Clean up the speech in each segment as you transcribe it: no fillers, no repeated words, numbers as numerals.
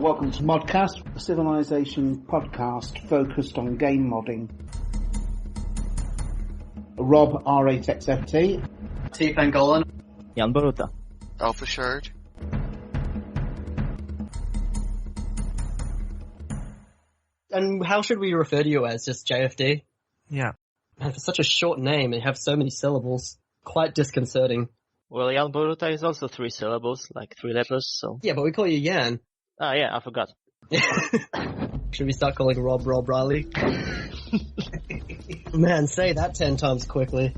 Welcome to ModCast, a Civilization podcast focused on game modding. Rob, R8XFT. T. Pangolin. Jan Boruta. Alpha Shard. And how should we refer to you as? Just JFD? Yeah. Man, for such a short name and you have so many syllables, quite disconcerting. Well, Jan Boruta is also 3 syllables, like 3 letters, so... Yeah, but we call you Jan. Ah, yeah, I forgot. Should we start calling Rob Riley? Man, say that 10 times quickly.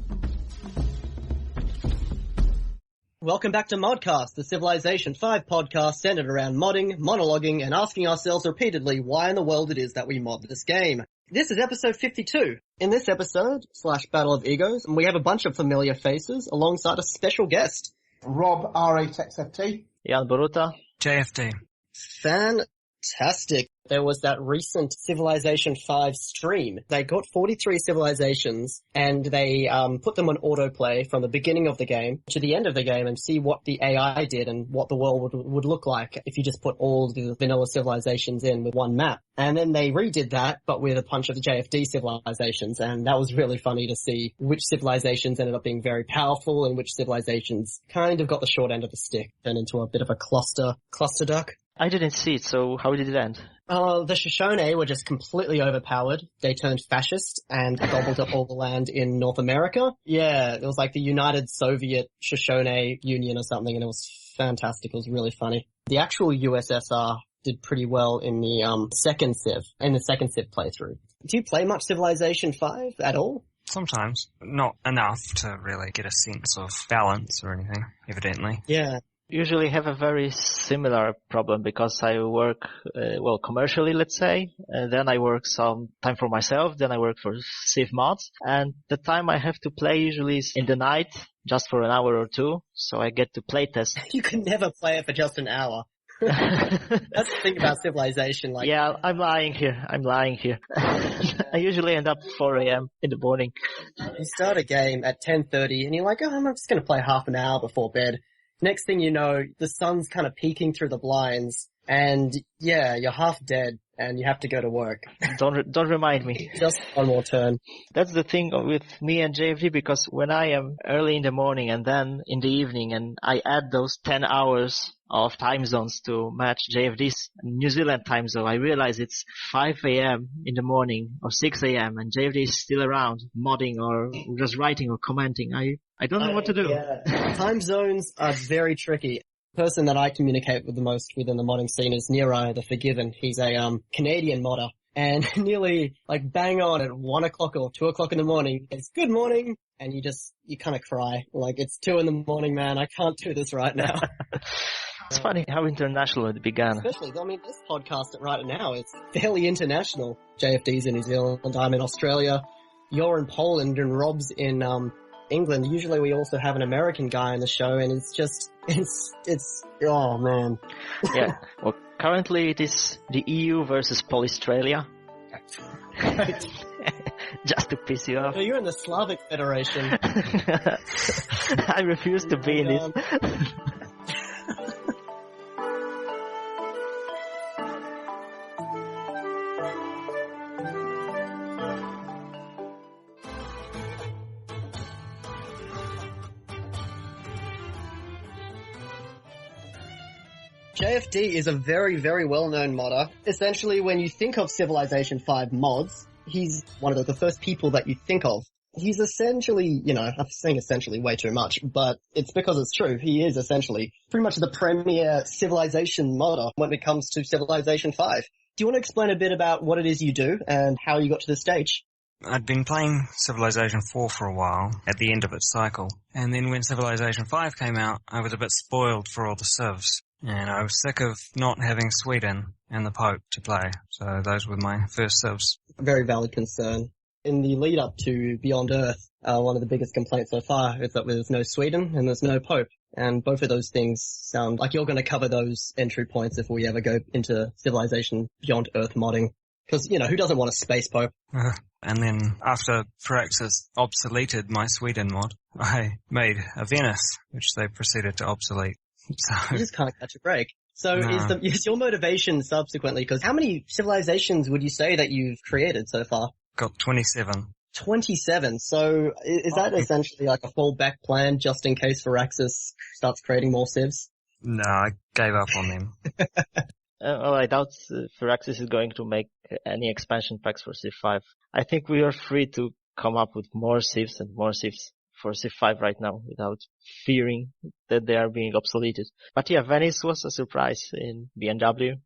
Welcome back to ModCast, the Civilization 5 podcast centered around modding, monologuing, and asking ourselves repeatedly why in the world it is that we mod this game. This is episode 52. In this episode, / Battle of Egos, we have a bunch of familiar faces alongside a special guest. Rob, R8XFT. Jan Boruta. JFD. Fantastic. There was that recent Civilization 5 stream. They got 43 civilizations and they put them on autoplay from the beginning of the game to the end of the game and see what the AI did and what the world would look like if you just put all the vanilla civilizations in with one map. And then they redid that, but with a bunch of the JFD civilizations, and that was really funny to see which civilizations ended up being very powerful and which civilizations kind of got the short end of the stick, turned into a bit of a cluster duck. I didn't see it, so how did it end? The Shoshone were just completely overpowered. They turned fascist and gobbled up all the land in North America. Yeah, it was like the United Soviet Shoshone Union or something, and it was fantastic. It was really funny. The actual USSR did pretty well in the second Civ playthrough. Do you play much Civilization 5 at all? Sometimes. Not enough to really get a sense of balance or anything, evidently. Yeah. Usually have a very similar problem because I work, commercially, let's say. Then I work some time for myself. Then I work for Civ Mods. And the time I have to play usually is in the night, just for an hour or two. So I get to play test. You can never play it for just an hour. That's the thing about Civilization. Like, yeah, I'm lying here. I usually end up 4 a.m. in the morning. You start a game at 10:30 and you're like, oh, I'm just going to play half an hour before bed. Next thing you know, the sun's kind of peeking through the blinds, and yeah, you're half dead, and you have to go to work. Don't remind me. Just one more turn. That's the thing with me and JFD, because when I am early in the morning and then in the evening, and I add those 10 hours of time zones to match JFD's New Zealand time zone, I realize it's 5 a.m. in the morning or 6 a.m. and JFD is still around modding or just writing or commenting. I don't know what to do. Yeah. Time zones are very tricky. The person that I communicate with the most within the modding scene is Nero, the Forgiven. He's a Canadian modder. And nearly like bang on at 1 o'clock or 2 o'clock in the morning, it's good morning. And you kind of cry. Like, it's 2 in the morning, man. I can't do this right now. It's funny how international it began. Especially, this podcast right now is fairly international. JFD's in New Zealand, I'm in Australia, you're in Poland, and Rob's in England. Usually we also have an American guy on the show, and it's oh man. Yeah, well, currently it is the EU versus Australia. Just to piss you off. So you're in the Slavic Federation. I refuse to be in this. JFD is a very, very well-known modder. Essentially, when you think of Civilization 5 mods, he's one of the first people that you think of. He's essentially, I'm saying essentially way too much, but it's because it's true. He is essentially pretty much the premier Civilization modder when it comes to Civilization 5. Do you want to explain a bit about what it is you do and how you got to this stage? I'd been playing Civilization 4 for a while, at the end of its cycle. And then when Civilization 5 came out, I was a bit spoiled for all the civs. And I was sick of not having Sweden and the Pope to play. So those were my first civs. Very valid concern. In the lead up to Beyond Earth, one of the biggest complaints so far is that there's no Sweden and there's no Pope. And both of those things sound like you're going to cover those entry points if we ever go into Civilization Beyond Earth modding. Because, who doesn't want a space Pope? And then after Firaxis obsoleted my Sweden mod, I made a Venice, which they proceeded to obsolete. So you just can't catch a break. So is your motivation subsequently, because how many civilizations would you say that you've created so far? Got 27. 27. So is that essentially like a fallback plan just in case Firaxis starts creating more civs? No, I gave up on them. I doubt Firaxis is going to make any expansion packs for Civ 5. I think we are free to come up with more civs and more civs for Civ 5 right now without fearing that they are being obsoleted. But yeah, Venice was a surprise in BNW.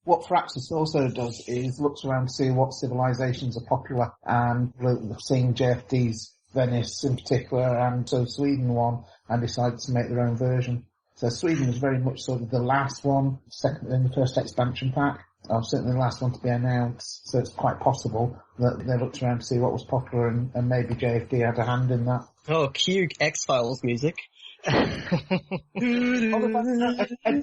What Firaxis also does is looks around to see what civilizations are popular, and seeing JFD's Venice in particular, and so Sweden one, and decided to make their own version. So Sweden was very much sort of the last one, second in the first expansion pack, or certainly the last one to be announced, so it's quite possible that they looked around to see what was popular, and maybe JFD had a hand in that. Oh, cue X-Files music. Ed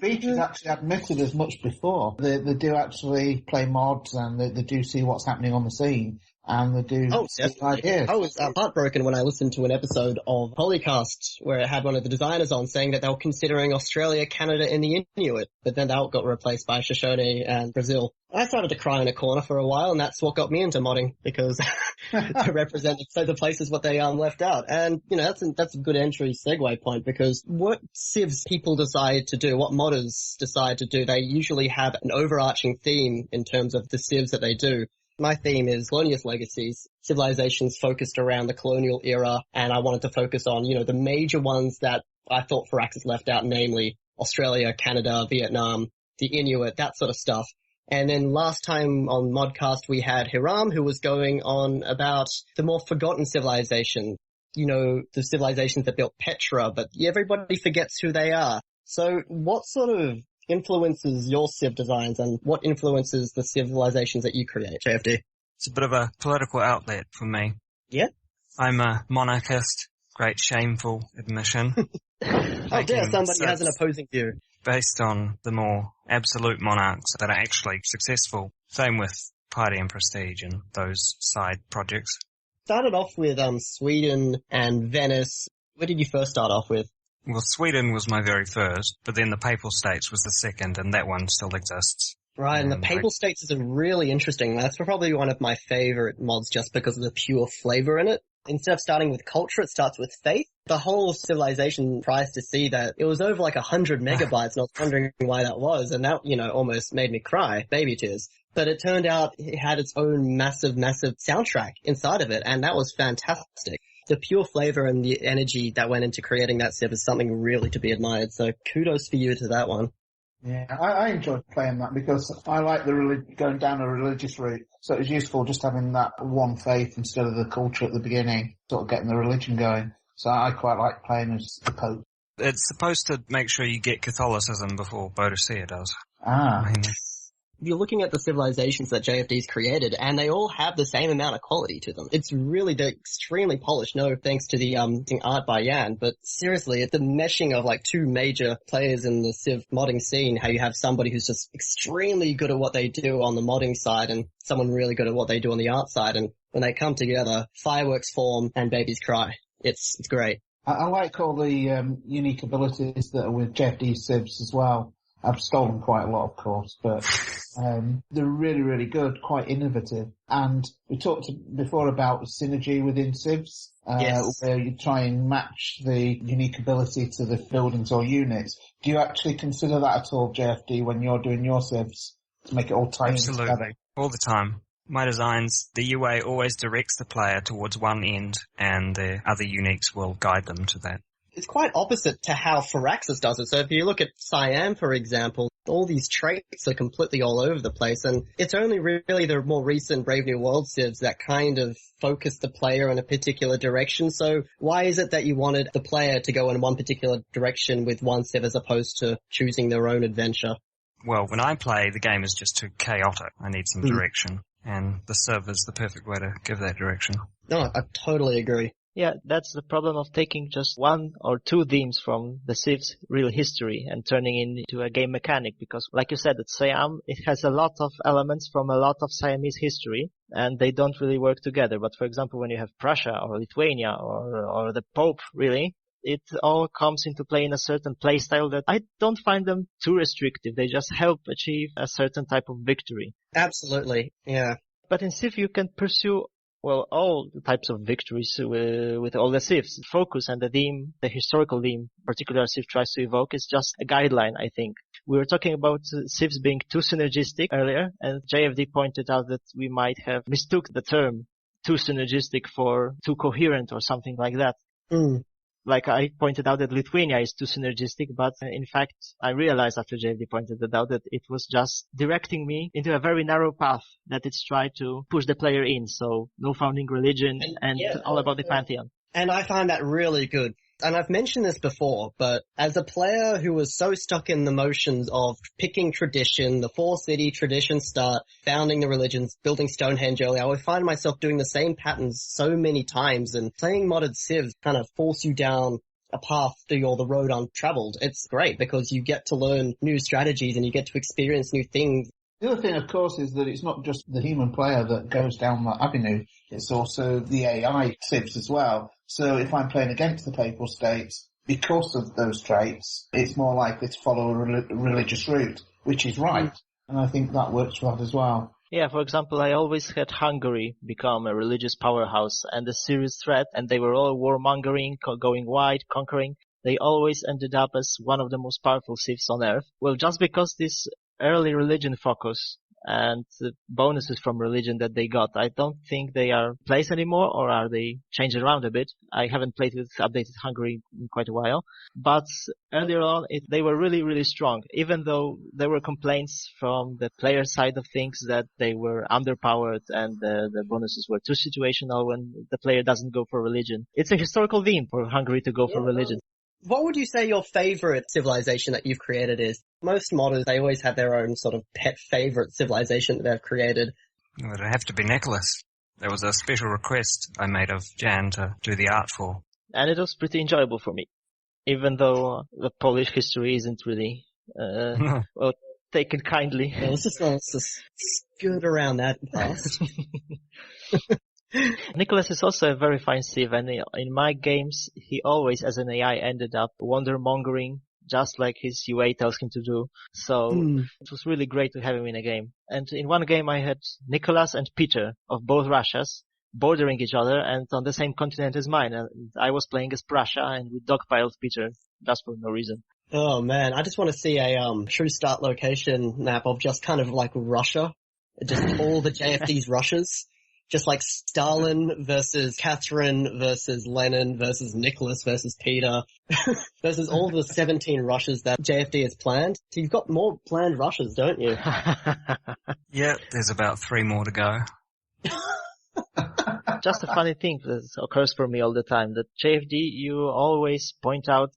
Beach has actually admitted as much before. They do actually play mods, and they do see what's happening on the scene, and they do ideas. I was heartbroken when I listened to an episode of Polycast where it had one of the designers on saying that they were considering Australia, Canada, and the Inuit, but then that got replaced by Shoshone and Brazil. I started to cry in a corner for a while, and that's what got me into modding, because to represent the places what they left out. And, you know, that's a good entry segue point, because what civs people decide to do, what modders decide to do, they usually have an overarching theme in terms of the civs that they do. My theme is Colonious Legacies, civilizations focused around the colonial era, and I wanted to focus on, you know, the major ones that I thought Firaxis left out, namely Australia, Canada, Vietnam, the Inuit, that sort of stuff. And then last time on ModCast we had Hiram, who was going on about the more forgotten civilization, you know, the civilizations that built Petra, but everybody forgets who they are. So what sort of influences your civ designs, and what influences the civilizations that you create, JFD? It's a bit of a political outlet for me. Yeah? I'm a monarchist, great shameful admission. Oh dear, somebody has an opposing view. Based on the more absolute monarchs that are actually successful. Same with Piety and Prestige and those side projects. Started off with Sweden and Venice. Where did you first start off with? Well, Sweden was my very first, but then the Papal States was the second, and that one still exists. Right, and the Papal States is a really interesting. That's probably one of my favorite mods just because of the pure flavor in it. Instead of starting with culture, it starts with faith. The whole civilization tries to see that it was over like 100 megabytes, and I was wondering why that was, and that, you know, almost made me cry, baby tears. But it turned out it had its own massive soundtrack inside of it, and that was fantastic. The pure flavor and the energy that went into creating that civ is something really to be admired, so kudos for you to that one. Yeah, I enjoyed playing that because I like going down a religious route. So it was useful just having that one faith instead of the culture at the beginning, sort of getting the religion going. So I quite like playing as the Pope. It's supposed to make sure you get Catholicism before Boadicea does. You're looking at the civilizations that JFD's created, and they all have the same amount of quality to them. It's really extremely polished, no thanks to the art by Jan, but seriously, it's the meshing of like two major players in the civ modding scene, how you have somebody who's just extremely good at what they do on the modding side and someone really good at what they do on the art side, and when they come together, fireworks form and babies cry. It's great. I like all the unique abilities that are with JFD civs as well. I've stolen quite a lot, of course, but they're really, really good, quite innovative. And we talked before about synergy within civs, where you try and match the unique ability to the buildings or units. Do you actually consider that at all, JFD, when you're doing your civs, to make it all tie in together? Absolutely, all the time. My designs, the UA always directs the player towards one end, and the other uniques will guide them to that. It's quite opposite to how Firaxis does it. So if you look at Siam, for example, all these traits are completely all over the place, and it's only really the more recent Brave New World civs that kind of focus the player in a particular direction. So why is it that you wanted the player to go in one particular direction with one civ as opposed to choosing their own adventure? Well, when I play, the game is just too chaotic. I need some direction, and the civ is the perfect way to give that direction. No, I totally agree. Yeah, that's the problem of taking just one or two themes from the Civ's real history and turning it into a game mechanic, because like you said, at Siam, it has a lot of elements from a lot of Siamese history, and they don't really work together. But for example, when you have Prussia or Lithuania or the Pope, really, it all comes into play in a certain playstyle that I don't find them too restrictive. They just help achieve a certain type of victory. Absolutely, yeah. But in Civ you can pursue, well, all the types of victories with all the Civs. The focus and the theme, the historical theme, particular Civ tries to evoke, is just a guideline, I think. We were talking about Civs being too synergistic earlier, and JFD pointed out that we might have mistook the term too synergistic for too coherent or something like that. Like I pointed out that Lithuania is too synergistic, but in fact I realized after JFD pointed it out that it was just directing me into a very narrow path that it's tried to push the player in. So no founding religion and all about the Pantheon. And I find that really good. And I've mentioned this before, but as a player who was so stuck in the motions of picking tradition, the four-city tradition start, founding the religions, building Stonehenge early, I would find myself doing the same patterns so many times, and playing modded civs kind of force you down a path or the road untraveled. It's great because you get to learn new strategies and you get to experience new things. The other thing, of course, is that it's not just the human player that goes down that avenue. It's also the AI civs as well. So if I'm playing against the Papal States, because of those traits, it's more likely to follow a religious route, which is right. And I think that works for that as well. Yeah, for example, I always had Hungary become a religious powerhouse and a serious threat, and they were all warmongering, going wide, conquering. They always ended up as one of the most powerful civs on Earth. Well, just because this early religion focus and the bonuses from religion that they got, I don't think they are in place anymore, or are they changed around a bit? I haven't played with updated Hungary in quite a while, but earlier on they were really, really strong, even though there were complaints from the player side of things that they were underpowered and the bonuses were too situational when the player doesn't go for religion. It's a historical theme for Hungary to go for religion. What would you say your favorite civilization that you've created is? Most modders, they always have their own sort of pet favorite civilization that they've created. It would have to be Nicholas. There was a special request I made of Jan to do the art for. And it was pretty enjoyable for me, even though the Polish history isn't really, well, taken kindly. Yeah, let's just skirt around that past. Nicholas is also a very fine Civ, and in my games, he always, as an AI, ended up wonder-mongering, just like his UA tells him to do. So it was really great to have him in a game. And in one game, I had Nicholas and Peter of both Russias bordering each other and on the same continent as mine. And I was playing as Prussia, and we dogpiled Peter just for no reason. Oh man, I just want to see a true start location map of just kind of like Russia, just all the JFD's Russias. Just like Stalin versus Catherine versus Lenin versus Nicholas versus Peter versus all the 17 Russias that JFD has planned. So you've got more planned Russias, don't you? Yeah, there's about 3 more to go. Just a funny thing that occurs for me all the time, that JFD, you always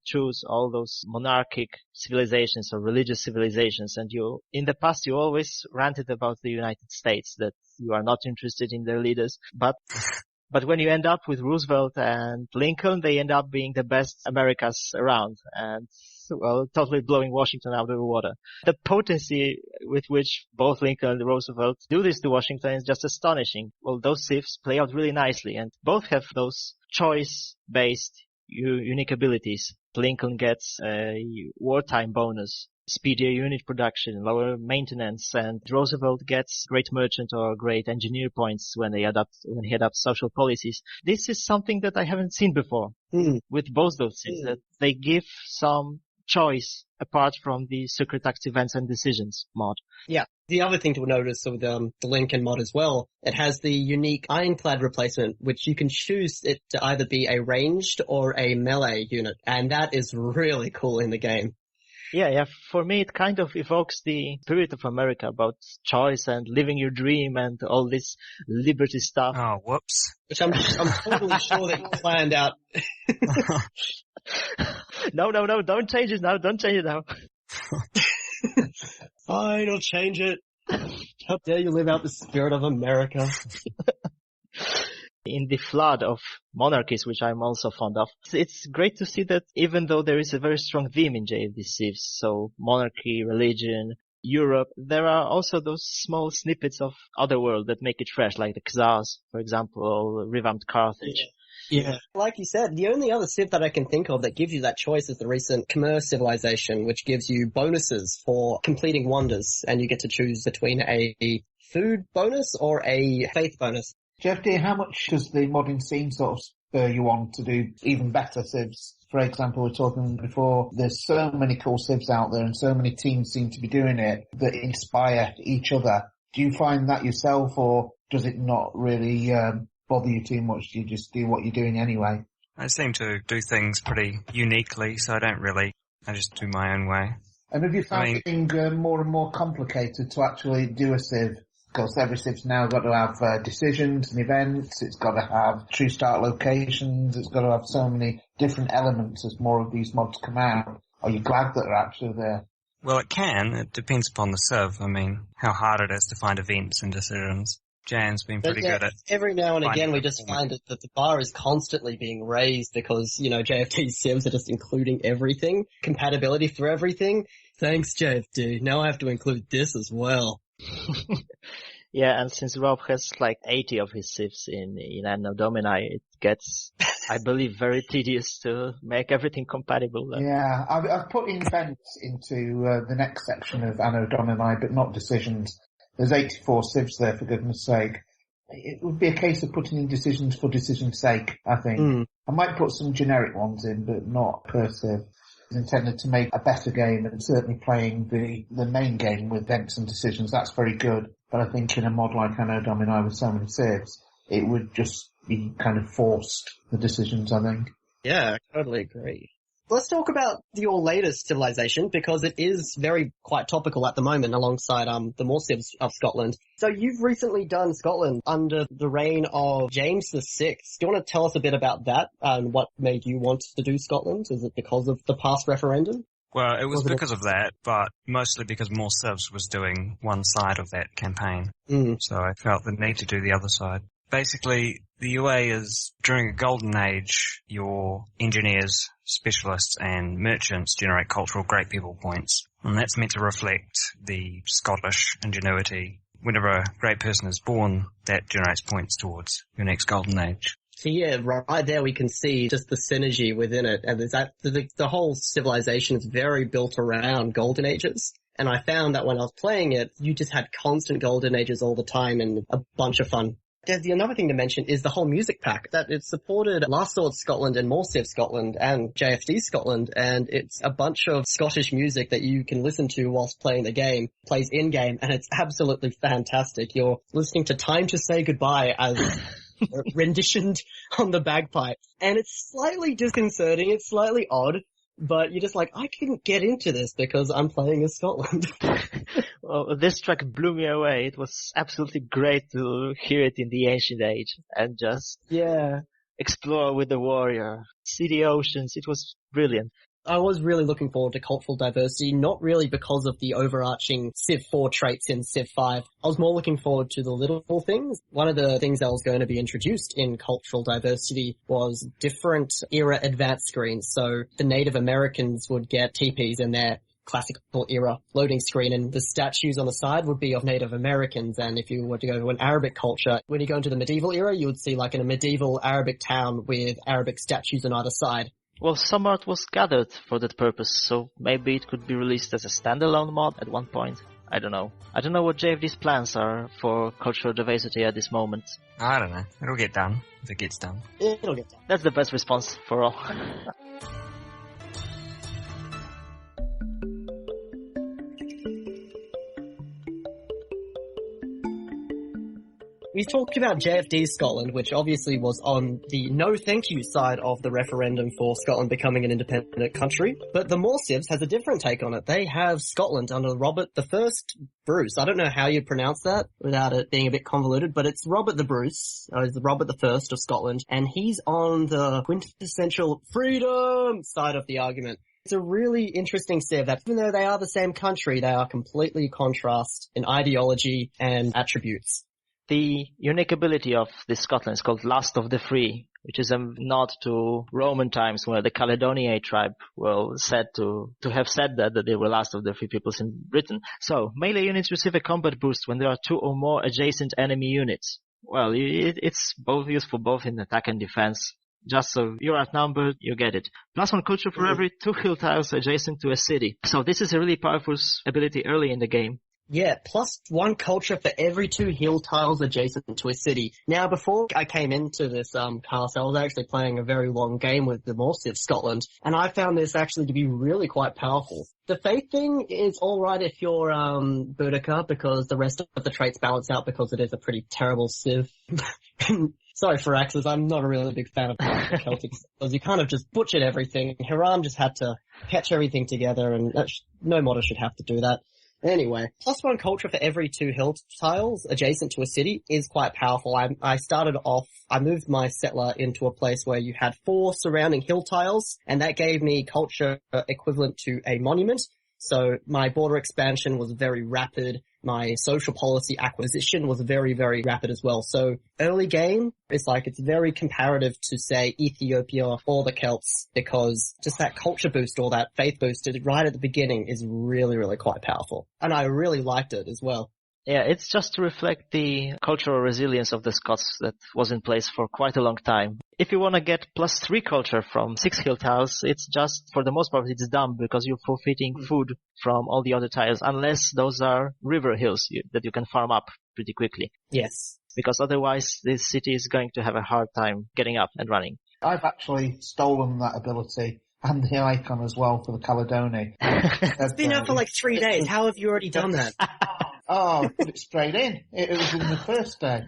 choose all those monarchic civilizations or religious civilizations, and in the past you always ranted about the United States, that you are not interested in their leaders, but when you end up with Roosevelt and Lincoln, they end up being the best Americas around, and well, totally blowing Washington out of the water. The potency with which both Lincoln and Roosevelt do this to Washington is just astonishing. Well, those civs play out really nicely, and both have those choice-based unique abilities. Lincoln gets a wartime bonus, speedier unit production, lower maintenance, and Roosevelt gets great merchant or great engineer points when he adopts social policies. This is something that I haven't seen before with both those things, that they give some choice apart from the secret acts events and decisions mod. Yeah. The other thing to notice with the Lincoln mod as well, it has the unique ironclad replacement, which you can choose it to either be a ranged or a melee unit, and that is really cool in the game. Yeah. For me, it kind of evokes the spirit of America about choice and living your dream and all this liberty stuff. Oh, whoops. Which I'm totally sure that you planned out. No, don't change it now. Don't change it now. Fine, I'll change it. How dare you live out the spirit of America. In the flood of monarchies, which I'm also fond of, it's great to see that even though there is a very strong theme in JFD Civs, so monarchy, religion, Europe, there are also those small snippets of other world that make it fresh, like the Khazars, for example, or revamped Carthage. Yeah. Like you said, the only other civ that I can think of that gives you that choice is the recent Khmer civilization, which gives you bonuses for completing wonders, and you get to choose between a food bonus or a faith bonus. Jeff D, how much does the modding scene sort of spur you on to do even better civs? For example, we were talking before, there's so many cool civs out there and so many teams seem to be doing it that inspire each other. Do you find that yourself, or does it not really bother you too much? Do you just do what you're doing anyway? I seem to do things pretty uniquely, so I just do my own way. And have you found it being more and more complicated to actually do a civ? Because every civ's now got to have decisions and events, it's got to have true start locations, it's got to have so many different elements as more of these mods come out. Are you glad that they're actually there? Well, it can. It depends upon the civ. I mean, how hard it is to find events and decisions. Jan's been pretty good at... Every now and again we just find that the bar is constantly being raised because, JFD civs are just including everything, compatibility for everything. Thanks, JFD. Now I have to include this as well. Yeah, and since Rob has like 80 of his civs in Anno Domini, it gets, I believe, very tedious to make everything compatible. Yeah, I've put events into the next section of Anno Domini, but not decisions. There's 84 civs there, for goodness sake. It would be a case of putting in decisions for decision's sake, I think. I might put some generic ones in, but not per civ. It's intended to make a better game, and certainly playing the main game with events and decisions, that's very good. But I think in a mod like Anno Domini with so many civs, it would just be kind of forced, the decisions, I think. Yeah, I totally agree. Let's talk about your latest civilization, because it is quite topical at the moment alongside the more civs of Scotland. So you've recently done Scotland under the reign of James VI. Do you want to tell us a bit about that and what made you want to do Scotland? Is it because of the past referendum? Well, it was because of that, but mostly because More Civs was doing one side of that campaign. So I felt the need to do the other side. Basically, the UA is, during a golden age, your engineers, specialists and merchants generate cultural great people points. And that's meant to reflect the Scottish ingenuity. Whenever a great person is born, that generates points towards your next golden age. So yeah, right there we can see just the synergy within it. And the whole civilization is very built around golden ages. And I found that when I was playing it, you just had constant golden ages all the time and a bunch of fun. Another thing to mention is the whole music pack, that it supported Last Sword Scotland and More Civ Scotland and JFD Scotland, and it's a bunch of Scottish music that you can listen to whilst playing the game, plays in-game, and it's absolutely fantastic. You're listening to Time to Say Goodbye as renditioned on the bagpipe, and it's slightly disconcerting, it's slightly odd, but you're just like, I couldn't get into this because I'm playing as Scotland. Well, this track blew me away. It was absolutely great to hear it in the ancient age and just explore with the warrior, see the oceans. It was brilliant. I was really looking forward to cultural diversity, not really because of the overarching Civ 4 traits in Civ 5. I was more looking forward to the little things. One of the things that was going to be introduced in cultural diversity was different era advanced screens. So the Native Americans would get teepees in their classical era loading screen, and the statues on the side would be of Native Americans. And if you were to go to an Arabic culture, when you go into the medieval era, you would see like in a medieval Arabic town with Arabic statues on either side. Well, some art was gathered for that purpose, so maybe it could be released as a standalone mod at one point. I don't know. I don't know what JFD's plans are for cultural diversity at this moment. I don't know. It'll get done if it gets done. It'll get done. That's the best response for all. We talked about JFD Scotland, which obviously was on the no thank you side of the referendum for Scotland becoming an independent country. But the More Civs has a different take on it. They have Scotland under Robert I Bruce. I don't know how you pronounce that without it being a bit convoluted, but it's Robert the Bruce, the Robert I of Scotland, and he's on the quintessential freedom side of the argument. It's a really interesting civ that even though they are the same country, they are completely contrast in ideology and attributes. The unique ability of this Scotland is called Last of the Free, which is a nod to Roman times where the Caledoniae tribe were said to have said that they were last of the free peoples in Britain. So, melee units receive a combat boost when there are two or more adjacent enemy units. Well, it's both useful both in attack and defense. just so you're outnumbered, you get it. +1 culture for every 2 hill tiles adjacent to a city. So this is a really powerful ability early in the game. Yeah, +1 culture for every 2 hill tiles adjacent to a city. Now, before I came into this cast, I was actually playing a very long game with the Morsiv Scotland, and I found this actually to be really quite powerful. The faith thing is alright if you're Boudica, because the rest of the traits balance out because it is a pretty terrible civ. Sorry, Firaxis, I'm not a really big fan of Celtic, because you kind of just butchered everything. Hiram just had to patch everything together, and no modder should have to do that. Anyway, +1 culture for every 2 hill tiles adjacent to a city is quite powerful. I started off, I moved my settler into a place where you had 4 surrounding hill tiles, and that gave me culture equivalent to a monument. So my border expansion was very rapid. My social policy acquisition was very, very rapid as well. So early game, it's very comparative to, say, Ethiopia or the Celts, because just that culture boost or that faith boost right at the beginning is really, really quite powerful. And I really liked it as well. Yeah, it's just to reflect the cultural resilience of the Scots that was in place for quite a long time. If you want to get +3 culture from 6 hill tiles, it's just, for the most part, it's dumb because you're forfeiting food from all the other tiles, unless those are river hills that you can farm up pretty quickly. Yes. Because otherwise, this city is going to have a hard time getting up and running. I've actually stolen that ability and the icon as well for the Caledoni. It's been out for 3 days. How have you already done that? Oh, put it straight in. It was in the first day.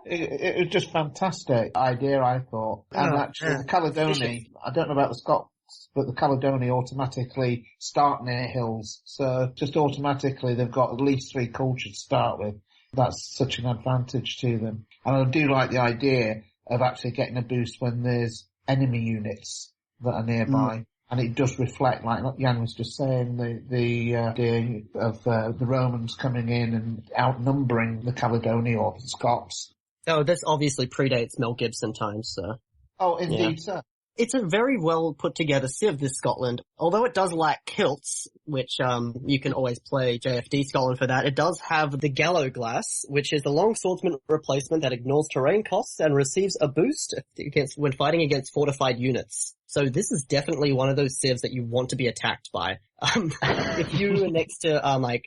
It was just fantastic idea, I thought. And actually, the Caledoni, I don't know about the Scots, but the Caledoni automatically start near hills. So just automatically, they've got at least 3 culture to start with. That's such an advantage to them. And I do like the idea of actually getting a boost when there's enemy units that are nearby. And it does reflect, like Jan was just saying, the idea of the Romans coming in and outnumbering the Caledoni or the Scots. Oh, this obviously predates Mel Gibson times, sir. Oh, indeed, sir. It's a very well put together civ, this Scotland. Although it does lack kilts, which you can always play JFD Scotland for that, it does have the Gallow Glass, which is the long swordsman replacement that ignores terrain costs and receives a boost when fighting against fortified units. So this is definitely one of those civs that you want to be attacked by. If you are next to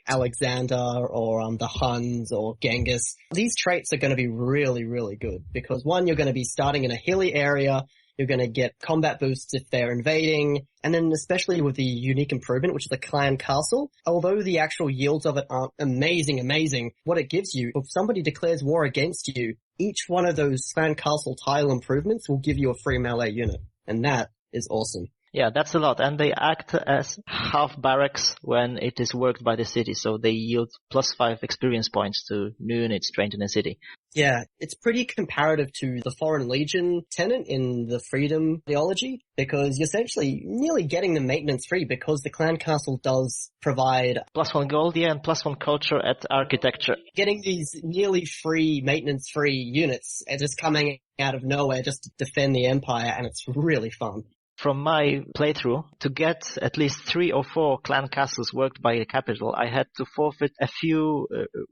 Alexander or the Huns or Genghis, these traits are going to be really, really good, because one, you're going to be starting in a hilly area. You're going to get combat boosts if they're invading, and then especially with the unique improvement, which is the Clan Castle. Although the actual yields of it aren't amazing, what it gives you, if somebody declares war against you, each one of those Clan Castle tile improvements will give you a free melee unit, and that is awesome. Yeah, that's a lot. And they act as half barracks when it is worked by the city. So they yield +5 experience points to new units trained in a city. Yeah, it's pretty comparative to the Foreign Legion tenant in the Freedom theology, because you're essentially nearly getting the maintenance free, because the Clan Castle does provide +1 gold, yeah, and +1 culture at architecture. Getting these nearly free, maintenance free units are just coming out of nowhere just to defend the Empire, and it's really fun. From my playthrough, to get at least 3 or 4 clan castles worked by the capital, I had to forfeit a few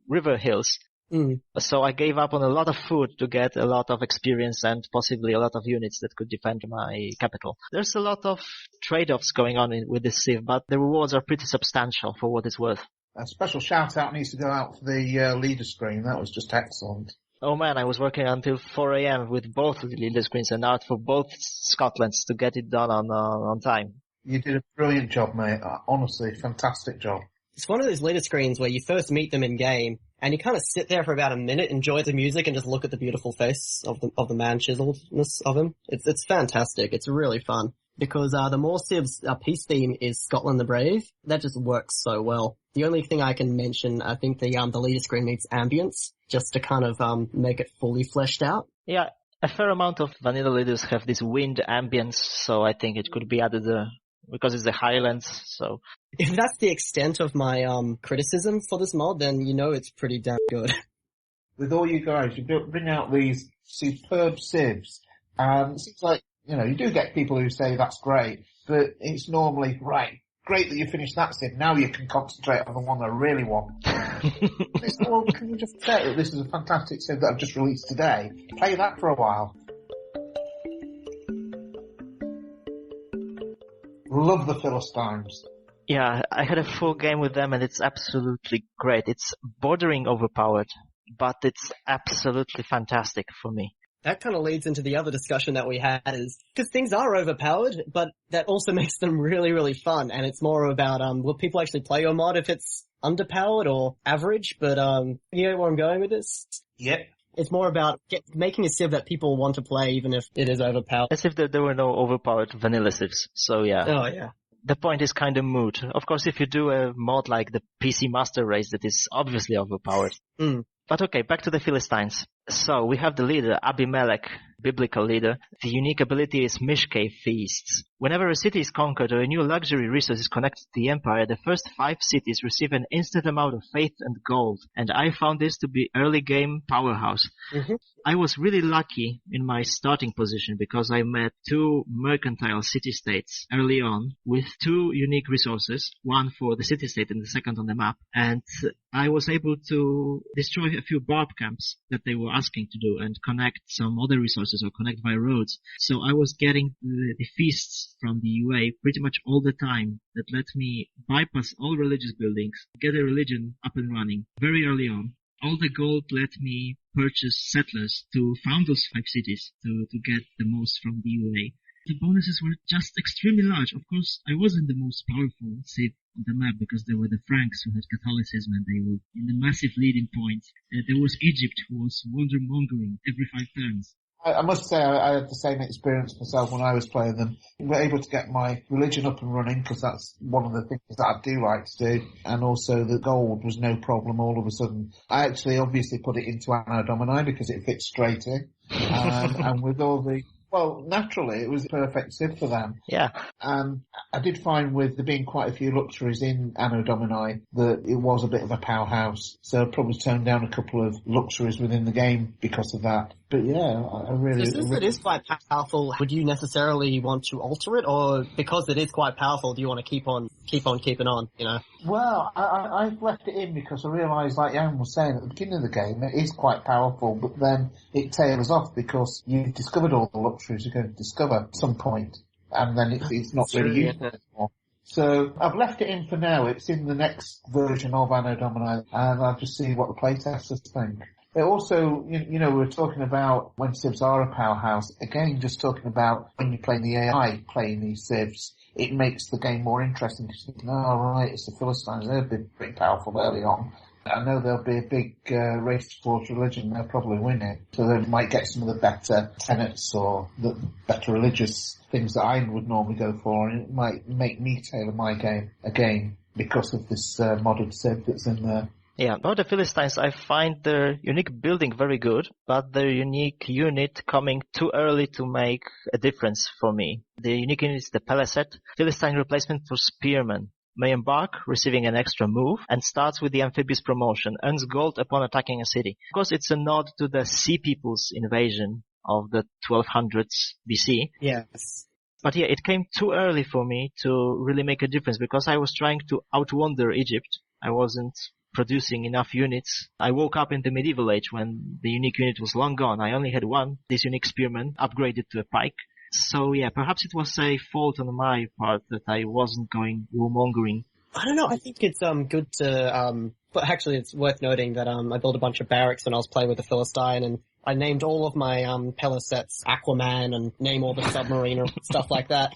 river hills. So I gave up on a lot of food to get a lot of experience and possibly a lot of units that could defend my capital. There's a lot of trade-offs going on with this civ, but the rewards are pretty substantial for what it's worth. A special shout-out needs to go out for the leader screen. That was just excellent. Oh man, I was working until 4 a.m. with both the leader screens and out for both Scotlands to get it done on time. You did a brilliant job, mate. Honestly, fantastic job. It's one of those leader screens where you first meet them in game, and you kind of sit there for about a minute, enjoy the music, and just look at the beautiful face of the man chiseledness of him. It's fantastic. It's really fun. Because the Morsiv's peace theme is Scotland the Brave. That just works so well. The only thing I can mention, I think the leader screen needs ambience, just to kind of make it fully fleshed out. Yeah, a fair amount of vanilla leaders have this wind ambience, so I think it could be added because it's the Highlands, so... If that's the extent of my criticism for this mod, then you know it's pretty damn good. With all you guys, you bring out these superb civs, and it seems like, you do get people who say that's great, but it's normally, right, great that you finished that civ, now you can concentrate on the one I really want. Well, can you just say that this is a fantastic civ that I've just released today? Play that for a while. Love the Philistines. Yeah, I had a full game with them and it's absolutely great. It's bordering overpowered, but it's absolutely fantastic for me. That kind of leads into the other discussion that we had is, because things are overpowered, but that also makes them really, really fun. And it's more about, will people actually play your mod if it's underpowered or average? But, you know where I'm going with this? Yep. It's more about making a civ that people want to play even if it is overpowered. As if there were no overpowered vanilla civs. So yeah. Oh, yeah. The point is kind of moot. Of course, if you do a mod like the PC Master Race, that is obviously overpowered. Mm. But okay, back to the Philistines. So we have the leader, Abimelech, biblical leader. The unique ability is Mishke Feasts. Whenever a city is conquered or a new luxury resource is connected to the empire, the first 5 cities receive an instant amount of faith and gold. And I found this to be early game powerhouse. Mm-hmm. I was really lucky in my starting position because I met 2 mercantile city-states early on with 2 unique resources, one for the city-state and the second on the map. And I was able to destroy a few barb camps that they were asking to do and connect some other resources or connect by roads. So I was getting the feasts from the UA pretty much all the time that let me bypass all religious buildings, get a religion up and running very early on. All the gold let me purchase settlers to found those 5 cities to get the most from the UA. The bonuses were just extremely large. Of course, I wasn't the most powerful civ on the map because there were the Franks who had Catholicism and they were in the massive leading point. There was Egypt who was wonder-mongering every 5 turns. I must say I had the same experience myself when I was playing them. We were able to get my religion up and running because that's one of the things that I do like to do. And also the gold was no problem all of a sudden. I actually obviously put it into Anno Domini because it fits straight in. And with all the... Well, naturally, it was a perfect civ for them. Yeah. And I did find with there being quite a few luxuries in Anno Domini that it was a bit of a powerhouse. So I probably toned down a couple of luxuries within the game because of that. But yeah, I really... So since it is quite powerful, would you necessarily want to alter it? Or because it is quite powerful, do you want to keep on keeping on, you know? Well, I've left it in because I realised, like Jan was saying at the beginning of the game, it is quite powerful, but then it tails off because you've discovered all the luxuries you're going to discover at some point, and then it's not really useful anymore. So I've left it in for now. It's in the next version of Anno Domini, and I'll just see what the playtesters think. It also, you know, we're talking about when civs are a powerhouse. Again, just talking about when you're playing the AI playing these civs, it makes the game more interesting because you think, oh, right, it's the Philistines. They've been pretty powerful early on. I know there'll be a big race towards religion. They'll probably win it. So they might get some of the better tenets or the better religious things that I would normally go for. And it might make me tailor my game again because of this modded civ that's in there. Yeah, about the Philistines, I find their unique building very good, but their unique unit coming too early to make a difference for me. The unique unit is the Peleset, Philistine replacement for Spearman. May embark, receiving an extra move, and starts with the amphibious promotion, earns gold upon attacking a city. Of course, it's a nod to the Sea People's invasion of the 1200s BC. Yes. But yeah, it came too early for me to really make a difference because I was trying to outwander Egypt. I wasn't producing enough units. I woke up in the medieval age when the unique unit was long gone. I only had one, this unique spearman, upgraded to a pike. So yeah, perhaps it was a fault on my part that I wasn't going warmongering. I don't know, I think it's good to but actually it's worth noting that I built a bunch of barracks when I was playing with the Philistine, and I named all of my Pelosets Aquaman and name all the submarine or stuff like that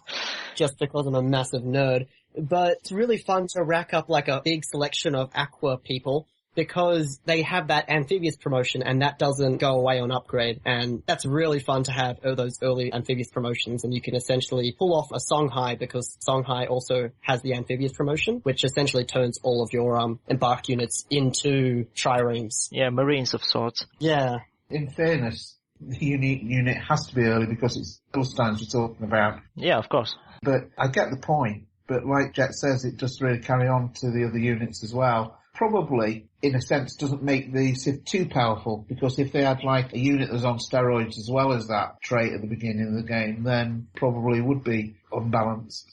just because I'm a massive nerd. But it's really fun to rack up like a big selection of aqua people because they have that amphibious promotion and that doesn't go away on upgrade. And that's really fun to have those early amphibious promotions, and you can essentially pull off a Songhai because Songhai also has the amphibious promotion, which essentially turns all of your embarked units into triremes. Yeah, marines of sorts. Yeah. In fairness, the unique unit has to be early because it's Philistines we're talking about. Yeah, of course. But I get the point. But like Jet says, it does really carry on to the other units as well. Probably, in a sense, doesn't make the Civ too powerful, because if they had like a unit that was on steroids as well as that trait at the beginning of the game, then probably would be unbalanced.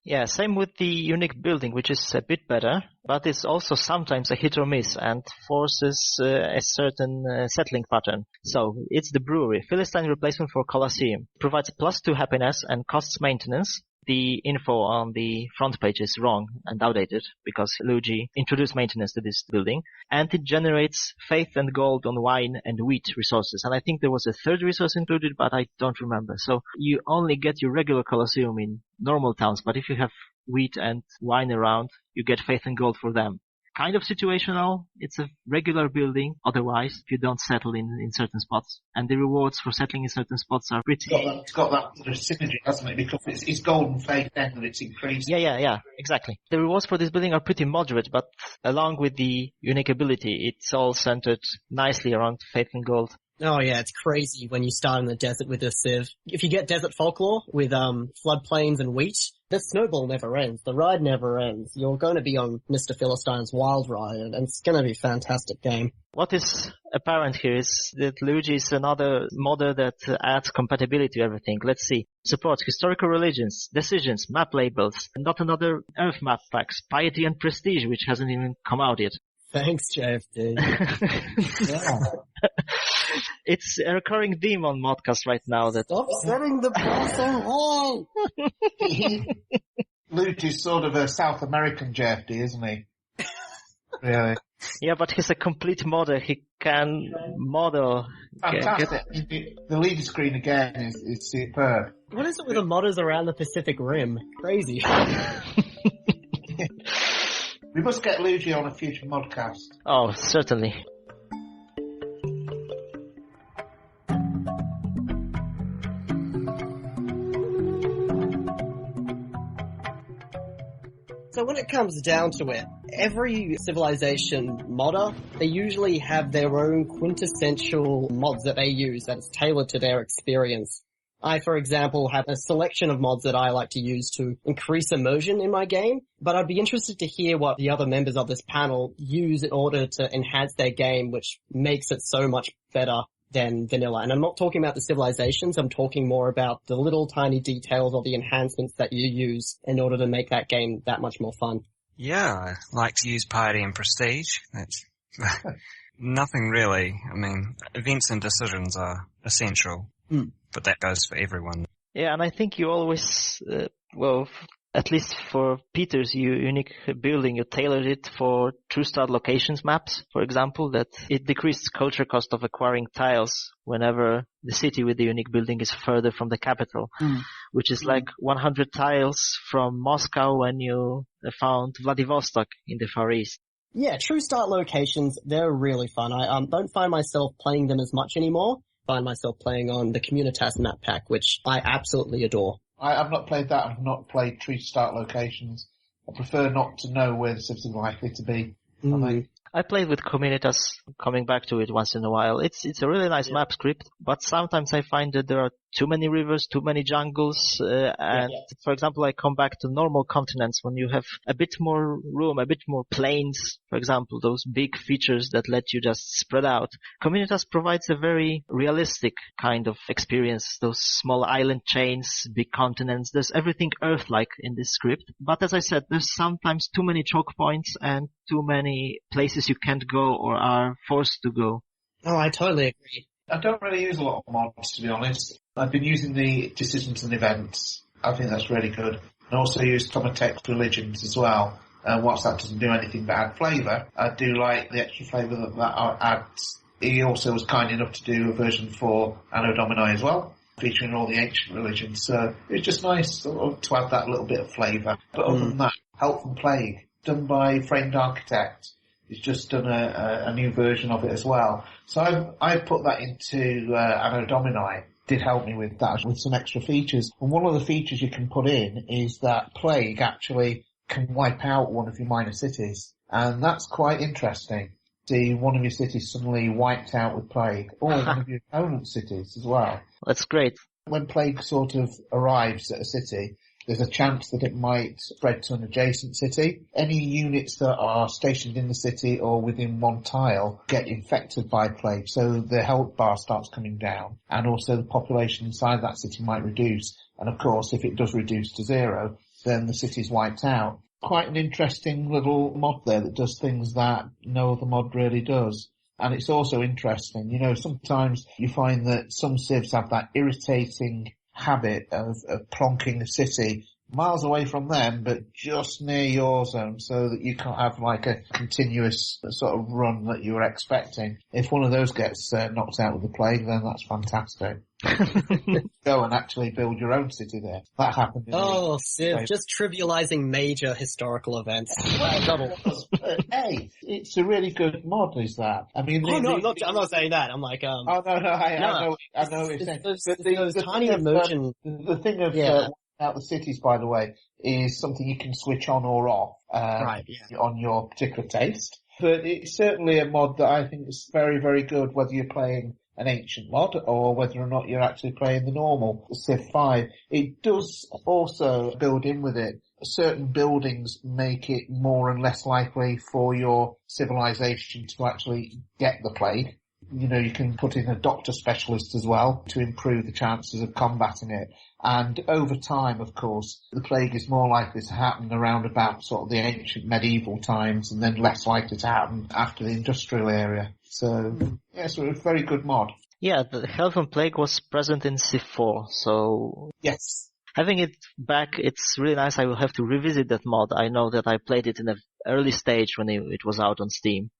Yeah, same with the unique building, which is a bit better, but it's also sometimes a hit or miss and forces a certain settling pattern. So, it's the brewery. Philistine replacement for Colosseum. Provides +2 happiness and costs maintenance. The info on the front page is wrong and outdated because Luigi introduced maintenance to this building, and it generates faith and gold on wine and wheat resources. And I think there was a third resource included, but I don't remember. So you only get your regular Colosseum in normal towns, but if you have wheat and wine around, you get faith and gold for them. Kind of situational. It's a regular building otherwise if you don't settle in certain spots. And the rewards for settling in certain spots are pretty... It's got that sort of synergy, hasn't it? Because it's golden faith then that it's increased. Yeah, exactly. The rewards for this building are pretty moderate, but along with the unique ability, it's all centered nicely around faith and gold. Oh yeah, it's crazy when you start in the desert with a civ. If you get desert folklore with floodplains and wheat, the snowball never ends. The ride never ends. You're going to be on Mr. Philistine's wild ride, and it's going to be a fantastic game. What is apparent here is that Luigi is another modder that adds compatibility to everything. Let's see. Supports historical religions, decisions, map labels, and not another Earth map packs, piety and prestige, which hasn't even come out yet. Thanks, JFD. Yeah. It's a recurring theme on ModCast right now that... Stop setting the bar so high! Luigi's sort of a South American JFD, isn't he? Really? Yeah, but he's a complete modder. He can model. Fantastic. The leader screen again is superb. What is it with the modders around the Pacific Rim? Crazy. We must get Luigi on a future ModCast. Oh, certainly. So when it comes down to it, every Civilization modder, they usually have their own quintessential mods that they use that is tailored to their experience. I, for example, have a selection of mods that I like to use to increase immersion in my game, but I'd be interested to hear what the other members of this panel use in order to enhance their game, which makes it so much better than vanilla. And I'm not talking about the civilizations, I'm talking more about the little tiny details or the enhancements that you use in order to make that game that much more fun. Yeah, I like to use piety and prestige. That's nothing really. I mean, events and decisions are essential, but that goes for everyone. Yeah, and I think you always, at least for Peter's unique building, you tailored it for true start locations maps, for example, that it decreased culture cost of acquiring tiles whenever the city with the unique building is further from the capital, which is like 100 tiles from Moscow when you found Vladivostok in the Far East. Yeah, true start locations, they're really fun. I don't find myself playing them as much anymore. I find myself playing on the Communitas map pack, which I absolutely adore. I've not played that. I've not played true start locations. I prefer not to know where the civs are likely to be. I played with Communitas, coming back to it once in a while. It's a really nice map script, but sometimes I find that there are too many rivers, too many jungles, for example, I come back to normal continents when you have a bit more room, a bit more plains, for example, those big features that let you just spread out. Communitas provides a very realistic kind of experience, those small island chains, big continents, there's everything Earth-like in this script, but as I said, there's sometimes too many choke points and too many places you can't go or are forced to go. Oh, I totally agree. I don't really use a lot of mods, to be honest. I've been using the decisions and events. I think that's really good. And also use Tomatex religions as well. Whilst that doesn't do anything but add flavour, I do like the extra flavour that adds. He also was kind enough to do a version for Anno Domini as well, featuring all the ancient religions. So it's just nice to add that little bit of flavour. But other than that, Health and Plague, done by Framed Architect. He's just done a new version of it as well. So I've put that into Anno Domini. Did help me with that, with some extra features. And one of the features you can put in is that Plague actually can wipe out one of your minor cities. And that's quite interesting. See one of your cities suddenly wiped out with Plague, or one of your opponent cities as well. That's great. When Plague sort of arrives at a city, there's a chance that it might spread to an adjacent city. Any units that are stationed in the city or within one tile get infected by plague, so the health bar starts coming down, and also the population inside that city might reduce. And of course, if it does reduce to 0, then the city's wiped out. Quite an interesting little mod there that does things that no other mod really does. And it's also interesting, sometimes you find that some civs have that irritating habit of plonking a city miles away from them, but just near your zone, so that you can't have like a continuous sort of run that you were expecting. If one of those gets knocked out with the plague, then that's fantastic. Go and actually build your own city there. That happened. Oh, Civ, just trivializing major historical events. Hey, it's a really good mod, is that? I mean, I'm not saying that. I'm like, Oh, no, I know what you're saying. Those tiny emotion. The thing of, out the cities, by the way, is something you can switch on or off, on your particular taste. But it's certainly a mod that I think is very, very good, whether you're playing an ancient mod or whether or not you're actually playing the normal Civ 5. It does also build in with it. Certain buildings make it more and less likely for your civilization to actually get the plague. You know, you can put in a doctor specialist as well to improve the chances of combating it. And over time, of course, the plague is more likely to happen around about sort of the ancient medieval times and then less likely to happen after the industrial area. So, it's a very good mod. Yeah, the Health and Plague was present in Civ 4, so... Yes. Having it back, it's really nice. I will have to revisit that mod. I know that I played it in an early stage when it was out on Steam.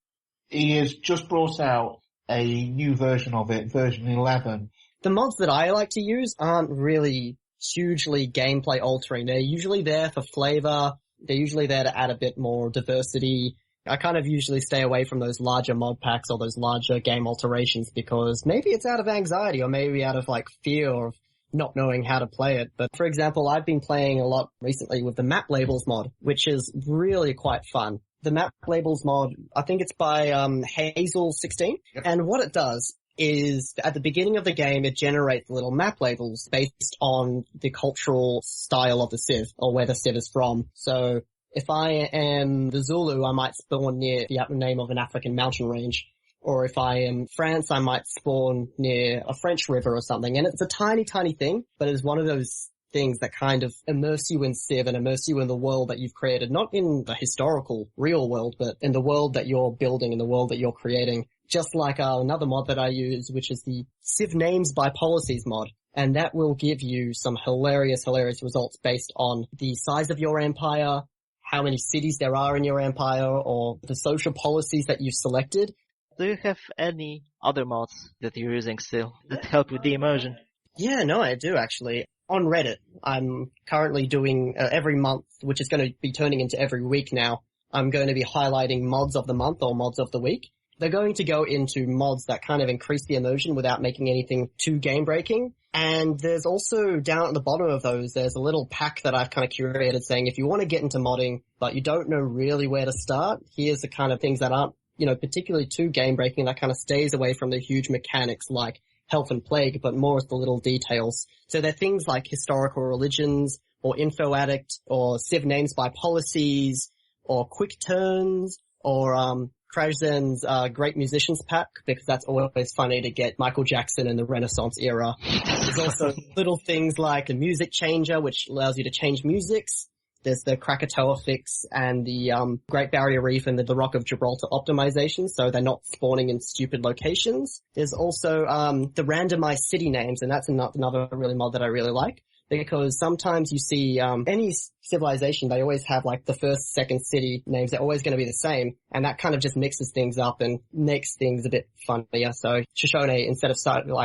He has just brought out a new version of it, version 11. The mods that I like to use aren't really hugely gameplay altering. They're usually there for flavor. They're usually there to add a bit more diversity. I kind of usually stay away from those larger mod packs or those larger game alterations because maybe it's out of anxiety or maybe out of like fear of not knowing how to play it. But for example, I've been playing a lot recently with the map labels mod, which is really quite fun. The map labels mod, I think it's by Hazel16. Yep. And what it does is at the beginning of the game, it generates little map labels based on the cultural style of the Civ or where the Civ is from. So if I am the Zulu, I might spawn near the name of an African mountain range. Or if I am France, I might spawn near a French river or something. And it's a tiny, tiny thing, but it's one of those things that kind of immerse you in Civ and immerse you in the world that you've created, not in the historical real world, but in the world that you're building, in the world that you're creating. Just like another mod that I use, which is the Civ Names by Policies mod. And that will give you some hilarious results based on the size of your empire, how many cities there are in your empire, or the social policies that you've selected. Do you have any other mods that you're using still that help with the immersion? Yeah, no, I do actually. On Reddit, I'm currently doing every month, which is going to be turning into every week now. I'm going to be highlighting mods of the month or mods of the week. They're going to go into mods that kind of increase the immersion without making anything too game-breaking. And there's also down at the bottom of those, there's a little pack that I've kind of curated saying if you want to get into modding, but you don't know really where to start, here's the kind of things that aren't, particularly too game-breaking, that kind of stays away from the huge mechanics like Health and Plague, but more of the little details. So they're things like historical religions, or Info Addict, or Civ Names by Policies, or Quick Turns, or Krajzen's Great Musicians Pack, because that's always funny to get Michael Jackson in the Renaissance era. There's also little things like the Music Changer, which allows you to change musics. There's the Krakatoa fix and the Great Barrier Reef and the Rock of Gibraltar optimization, so they're not spawning in stupid locations. There's also the randomized city names, and that's another really mod that I really like, because sometimes you see any civilization, they always have like the first, second city names. They're always going to be the same, and that kind of just mixes things up and makes things a bit funnier. So Shoshone, instead of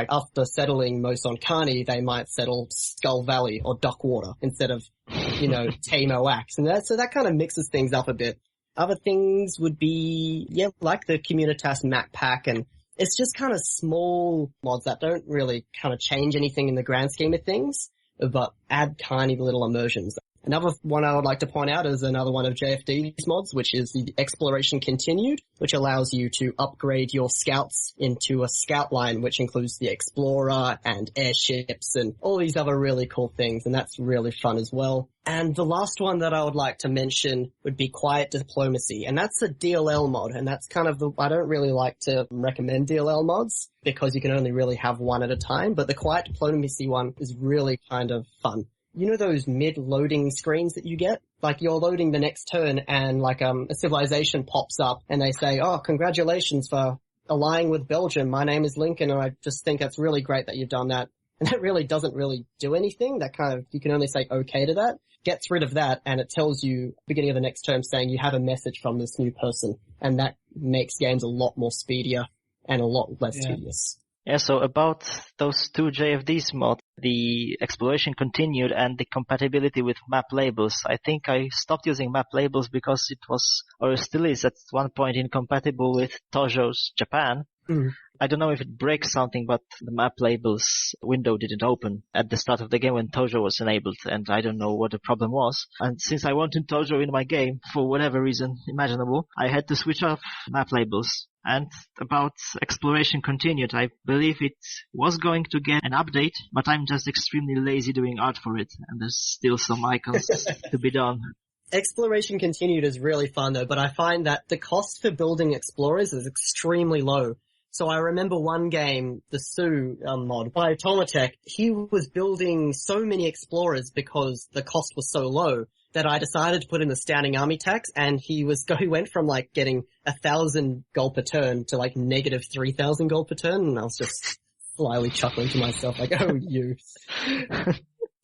after settling Mosonkani, they might settle Skull Valley or Dockwater instead of Tamoax. And so that kind of mixes things up a bit. Other things would be, like the Communitas map pack, and it's just kind of small mods that don't really kind of change anything in the grand scheme of things, but add tiny little immersions. Another one I would like to point out is another one of JFD's mods, which is the Exploration Continued, which allows you to upgrade your scouts into a scout line, which includes the Explorer and airships and all these other really cool things, and that's really fun as well. And the last one that I would like to mention would be Quiet Diplomacy, and that's a DLL mod, and that's kind of I don't really like to recommend DLL mods because you can only really have one at a time, but the Quiet Diplomacy one is really kind of fun. You know those mid-loading screens that you get? Like you're loading the next turn and like a civilization pops up and they say, "Oh, congratulations for allying with Belgium. My name is Lincoln," and I just think that's really great that you've done that. And that really doesn't really do anything. That kind of, you can only say okay to that. Gets rid of that, and it tells you, beginning of the next term, saying you have a message from this new person. And that makes games a lot more speedier and a lot less tedious. Yeah, so about those two JFDs mods, the exploration continued and the compatibility with map labels. I think I stopped using map labels because it was, or still is at one point, incompatible with Tojo's Japan. Mm. I don't know if it breaks something, but the map labels window didn't open at the start of the game when Tojo was enabled, and I don't know what the problem was. And since I wanted Tojo in my game, for whatever reason imaginable, I had to switch off map labels. And about exploration continued, I believe it was going to get an update, but I'm just extremely lazy doing art for it, and there's still some icons to be done. Exploration continued is really fun though, but I find that the cost for building explorers is extremely low. So I remember one game, the Sue mod by Tomatech, he was building so many explorers because the cost was so low that I decided to put in the standing army tax, and he went from like getting 1,000 gold per turn to like negative 3,000 gold per turn, and I was just slyly chuckling to myself like, oh you.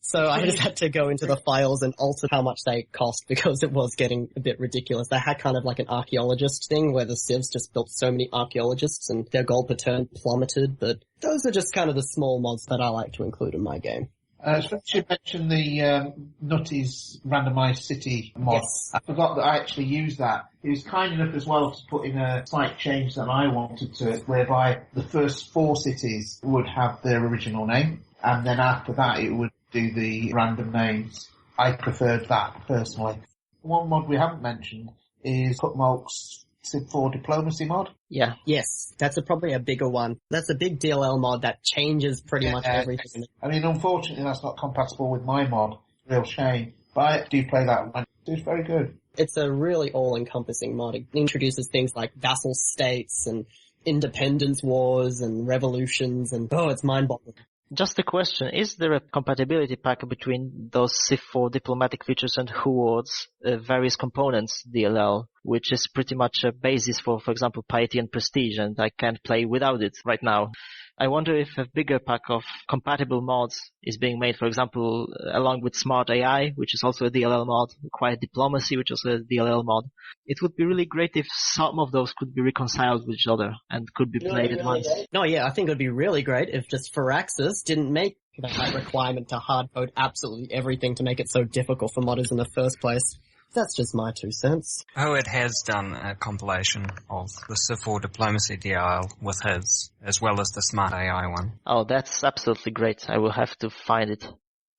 So I just had to go into the files and alter how much they cost because it was getting a bit ridiculous. They had kind of like an archaeologist thing where the civs just built so many archaeologists and their gold per turn plummeted, but those are just kind of the small mods that I like to include in my game. Since you mentioned the Nutty's randomized city mod, Yes. I forgot that I actually used that. He was kind enough as well to put in a slight change that I wanted to it, whereby the first 4 cities would have their original name, and then after that it would do the random names. I preferred that personally. One mod we haven't mentioned is Cutmolk's Civ 4 Diplomacy mod. Yeah. Yes, that's probably a bigger one. That's a big DLL mod that changes pretty much everything. I mean, unfortunately that's not compatible with my mod. Real shame. But I do play that one. It's very good. It's a really all-encompassing mod. It introduces things like vassal states and independence wars and revolutions, and it's mind-boggling. Just a question, is there a compatibility pack between those Civ 4 diplomatic features and Huord's various components DLL, which is pretty much a basis for example, piety and prestige, and I can't play without it right now? I wonder if a bigger pack of compatible mods is being made, for example, along with Smart AI, which is also a DLL mod, Quiet Diplomacy, which is also a DLL mod. It would be really great if some of those could be reconciled with each other and could be played at once. No, yeah, I think it would be really great if just Firaxis didn't make that requirement to hardcode absolutely everything to make it so difficult for modders in the first place. That's just my 2 cents. Oh, it has done a compilation of the Civ 4 Diplomacy DLL with his, as well as the Smart AI one. Oh, that's absolutely great. I will have to find it.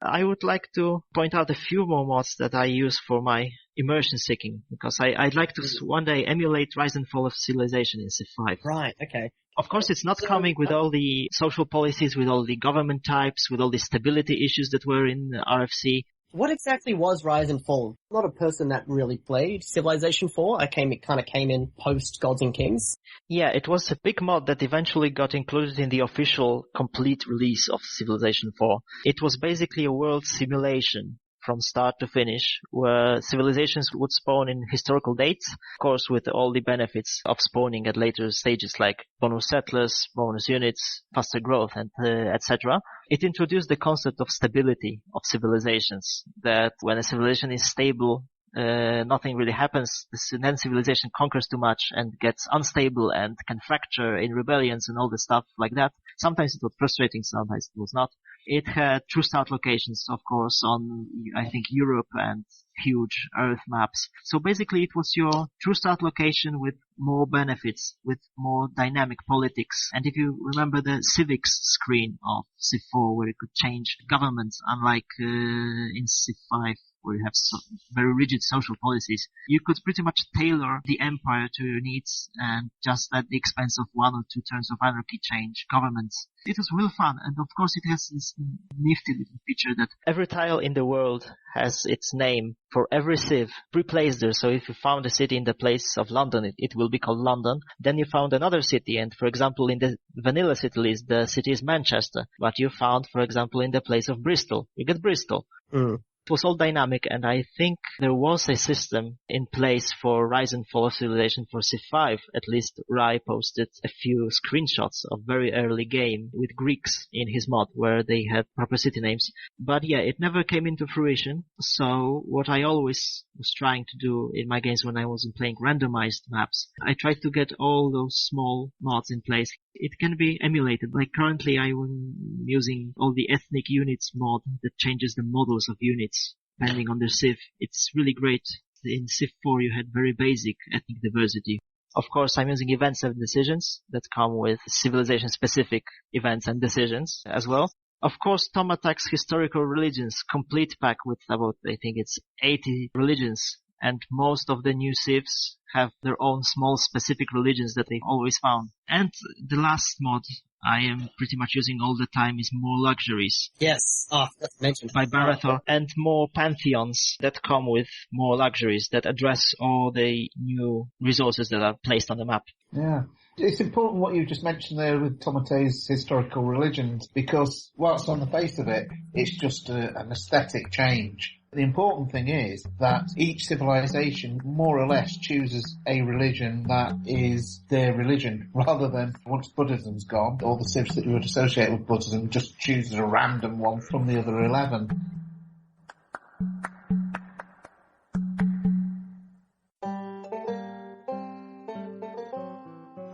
I would like to point out a few more mods that I use for my immersion seeking, because I'd like to one day emulate Rise and Fall of Civilization in Civ 5. Right, okay. Of course, it's not coming with all the social policies, with all the government types, with all the stability issues that were in RFC. What exactly was Rise and Fall? I'm not a person that really played Civilization 4. It kind of came in post Gods and Kings. Yeah, it was a big mod that eventually got included in the official complete release of Civilization 4. It was basically a world simulation from start to finish, where civilizations would spawn in historical dates, of course with all the benefits of spawning at later stages like bonus settlers, bonus units, faster growth, and etc. It introduced the concept of stability of civilizations, that when a civilization is stable, nothing really happens, then civilization conquers too much and gets unstable and can fracture in rebellions and all the stuff like that. Sometimes it was frustrating, sometimes it was not. It had true start locations, of course, on, I think, Europe and huge Earth maps. So basically it was your true start location with more benefits, with more dynamic politics. And if you remember the civics screen of Civ 4, where you could change governments, unlike in Civ 5, where you have very rigid social policies, you could pretty much tailor the empire to your needs and just at the expense of 1 or 2 turns of anarchy change governments. It was real fun, and of course it has this nifty little feature that every tile in the world has its name for every civ pre-placed there. So if you found a city in the place of London, it will be called London. Then you found another city, and for example in the vanilla city list, the city is Manchester. But you found, for example, in the place of Bristol, you get Bristol. It was all dynamic, and I think there was a system in place for Rise and Fall of Civilization for Civ 5. At least Rai posted a few screenshots of very early game with Greeks in his mod where they had proper city names. But yeah, it never came into fruition. So what I always was trying to do in my games when I wasn't playing randomized maps, I tried to get all those small mods in place. It can be emulated. Like currently I'm using all the ethnic units mod that changes the models of units depending on their civ. It's really great. In Civ 4 you had very basic ethnic diversity. Of course I'm using events and decisions that come with civilization specific events and decisions as well. Of course Tom Attack's historical religions complete pack with about, I think it's 80 religions. And most of the new civs have their own small specific religions that they've always found. And the last mod I am pretty much using all the time is more luxuries. Yes, that's mentioned. By Barathor, and more pantheons that come with more luxuries that address all the new resources that are placed on the map. Yeah. It's important what you just mentioned there with Tomate's historical religions, because whilst on the face of it, it's just an aesthetic change. The important thing is that each civilization more or less chooses a religion that is their religion, rather than once Buddhism's gone, all the civs that you would associate with Buddhism just chooses a random one from the other 11.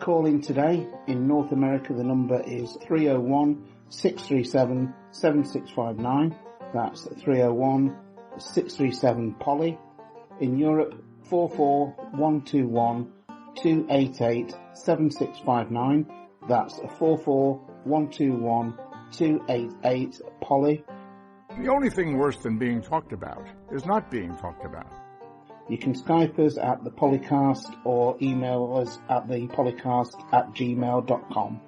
Calling today. In North America, the number is 301-637-7659. That's 301-637-POLY. In Europe, 44121-288-7659. That's 44121-288-POLY. The only thing worse than being talked about is not being talked about. You can Skype us at the Polycast or email us at thepolycast@gmail.com.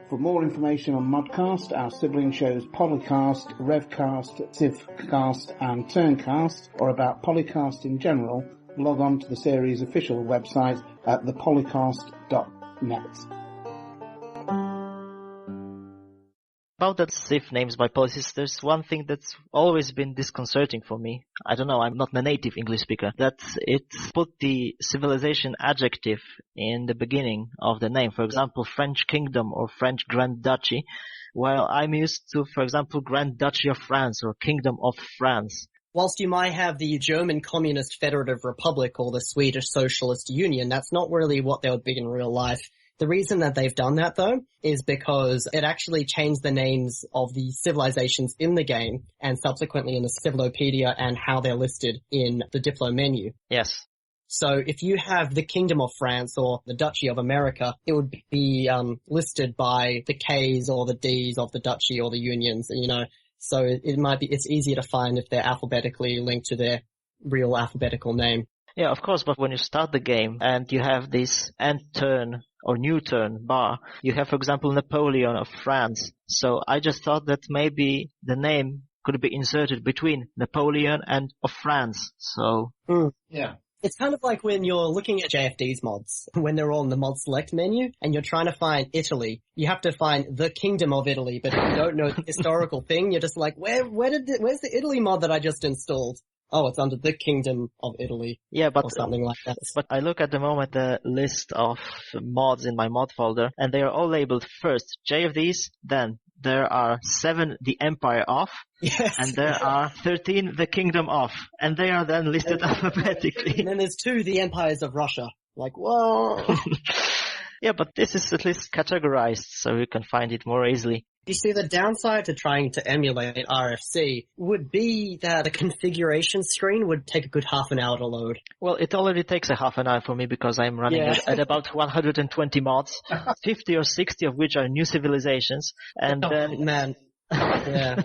For more information on ModCast, our sibling shows Polycast, Revcast, Civcast and Turncast, or about Polycast in general, log on to the series' official website at thepolycast.net. About that Civ names by policies, there's one thing that's always been disconcerting for me. I don't know, I'm not a native English speaker. That it put the civilization adjective in the beginning of the name. For example, French Kingdom or French Grand Duchy. While I'm used to, for example, Grand Duchy of France or Kingdom of France. Whilst you might have the German Communist Federative Republic or the Swedish Socialist Union, that's not really what they would be in real life. The reason that they've done that, though, is because it actually changed the names of the civilizations in the game and subsequently in the Civilopedia and how they're listed in the Diplo menu. Yes. So if you have the Kingdom of France or the Duchy of America, it would be listed by the K's or the D's of the Duchy or the Unions, you know. So it's easier to find if they're alphabetically linked to their real alphabetical name. Yeah, of course, but when you start the game and you have this end turn or new turn bar, you have, for example, Napoleon of France. So I just thought that maybe the name could be inserted between Napoleon and of France. So Yeah. It's kind of like when you're looking at JFD's mods, when they're all in the mod select menu and you're trying to find Italy. You have to find the Kingdom of Italy, but if you don't know the historical thing, you're just like, where's the Italy mod that I just installed? Oh, it's under the Kingdom of Italy. Yeah, but or something like that. But I look at the moment the list of mods in my mod folder, and they are all labeled first JFDs, then there are 7 the Empire of, yes. and there are 13 the Kingdom of, and they are then listed alphabetically. And then there's 2 the Empires of Russia. Like, whoa. Yeah, but this is at least categorized, so you can find it more easily. You see, the downside to trying to emulate RFC would be that a configuration screen would take a good half an hour to load. Well, it already takes a half an hour for me because I'm running at about 120 mods, 50 or 60 of which are new civilizations, and man, yeah.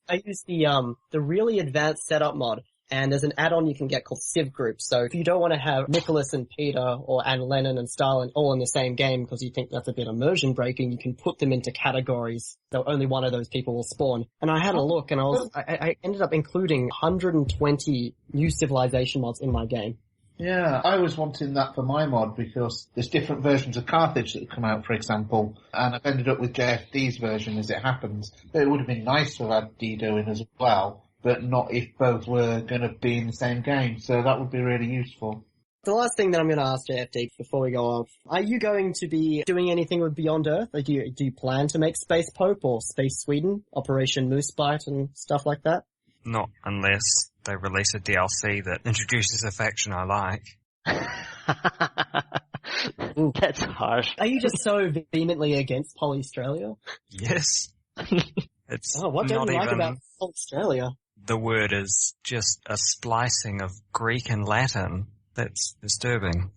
I use the really advanced setup mod. And there's an add-on you can get called Civ Groups. So if you don't want to have Nicholas and Peter and Lenin and Stalin all in the same game because you think that's a bit immersion breaking, you can put them into categories so only one of those people will spawn. And I had a look and I ended up including 120 new civilization mods in my game. Yeah, I was wanting that for my mod because there's different versions of Carthage that come out, for example, and I've ended up with JFD's version as it happens. But it would have been nice to have had Dido in as well. but not if both were going to be in the same game. So that would be really useful. The last thing that I'm going to ask JFD before we go off, are you going to be doing anything with Beyond Earth? Like, do you plan to make Space Pope or Space Sweden, Operation Moosebite and stuff like that? Not unless they release a DLC that introduces a faction I like. That's harsh. Are you just so vehemently against Poly-Australia? Yes. It's what don't not you like even, about Poly-Australia? the word is just a splicing of Greek and Latin. That's disturbing.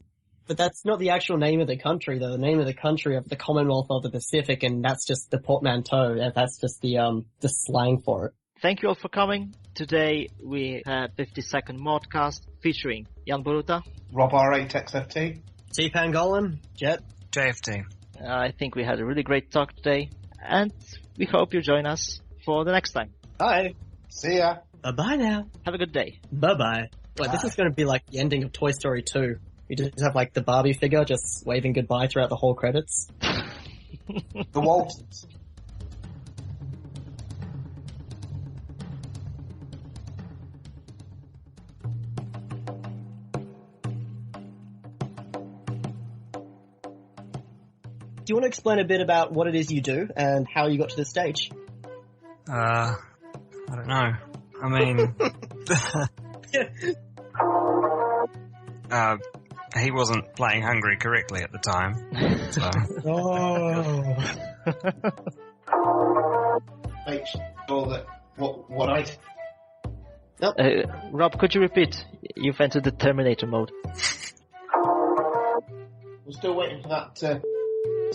But that's not the actual name of the country, though. The name of the country of the Commonwealth of the Pacific, and that's just the portmanteau. That's just the slang for it. Thank you all for coming. Today we had 50-second ModCast featuring Jan Boruta. Rob R8XFT. T Pangolin, Jet. JFT. I think we had a really great talk today, and we hope you join us for the next time. Bye. See ya. Bye-bye now. Have a good day. Bye-bye. Wait, this is going to be like the ending of Toy Story 2. You just have like the Barbie figure just waving goodbye throughout the whole credits. The Waltons. Do you want to explain a bit about what it is you do and how you got to this stage? I don't know. I mean, he wasn't playing Hungry correctly at the time. So. Make sure that what I... Rob, could you repeat? You've entered the Terminator mode. We're still waiting for that,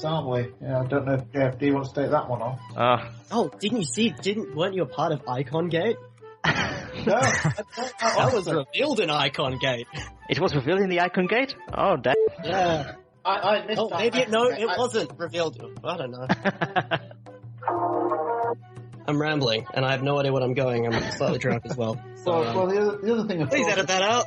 aren't we? Yeah, I don't know if JFD wants to take that one on. Oh, didn't you see? Weren't you a part of Icon Gate? No, That was revealed in Icon Gate. It was revealed in the Icon Gate? Oh, damn. Yeah. I missed that. Maybe it wasn't revealed. I don't know. I'm rambling, and I have no idea what I'm going. I'm slightly drunk as well. So, Well, the other thing... please edit that out.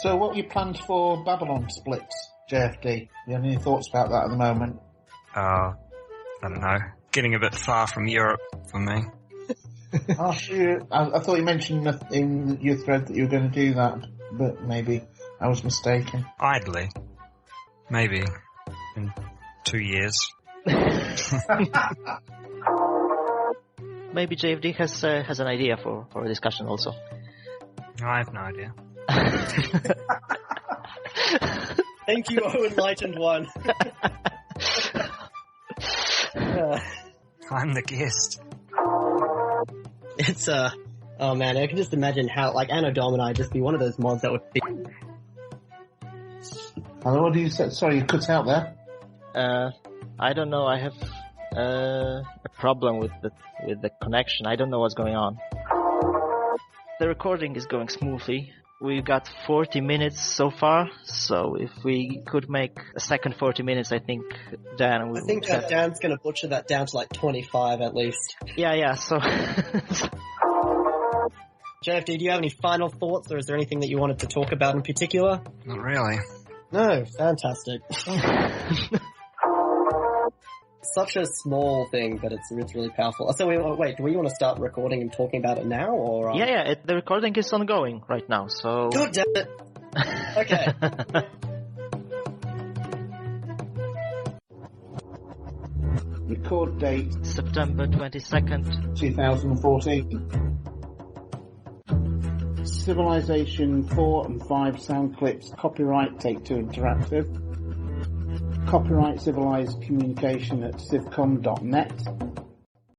So what you planned for Babylon splits, JFD? You have any thoughts about that at the moment? I don't know. Getting a bit far from Europe for me. I thought you mentioned in your thread that you were going to do that, but maybe I was mistaken. Idly. Maybe. In 2 years. Maybe JFD has an idea for a discussion also. I have no idea. Thank you, oh enlightened one. I'm the guest. It's oh man, I can just imagine how like Anno Domini just be one of those mods that would be. Hello, what do you say? Sorry, you cut out there. I don't know. I have a problem with the connection. I don't know what's going on. The recording is going smoothly. We've got 40 minutes so far, so if we could make a second 40 minutes, I think Dan would... I think Dan's going to butcher that down to like 25 at least. Yeah, so... JFD, do you have any final thoughts, or is there anything that you wanted to talk about in particular? Not really. No, fantastic. Such a small thing, but it's really powerful. So wait, do we want to start recording and talking about it now, or? Yeah, the recording is ongoing right now, so... God damn it! Okay. Record date September 22nd. 2014. Civilization 4 and 5 sound clips. Copyright Take-Two Interactive. Copyright Civilized Communication at civcom.net.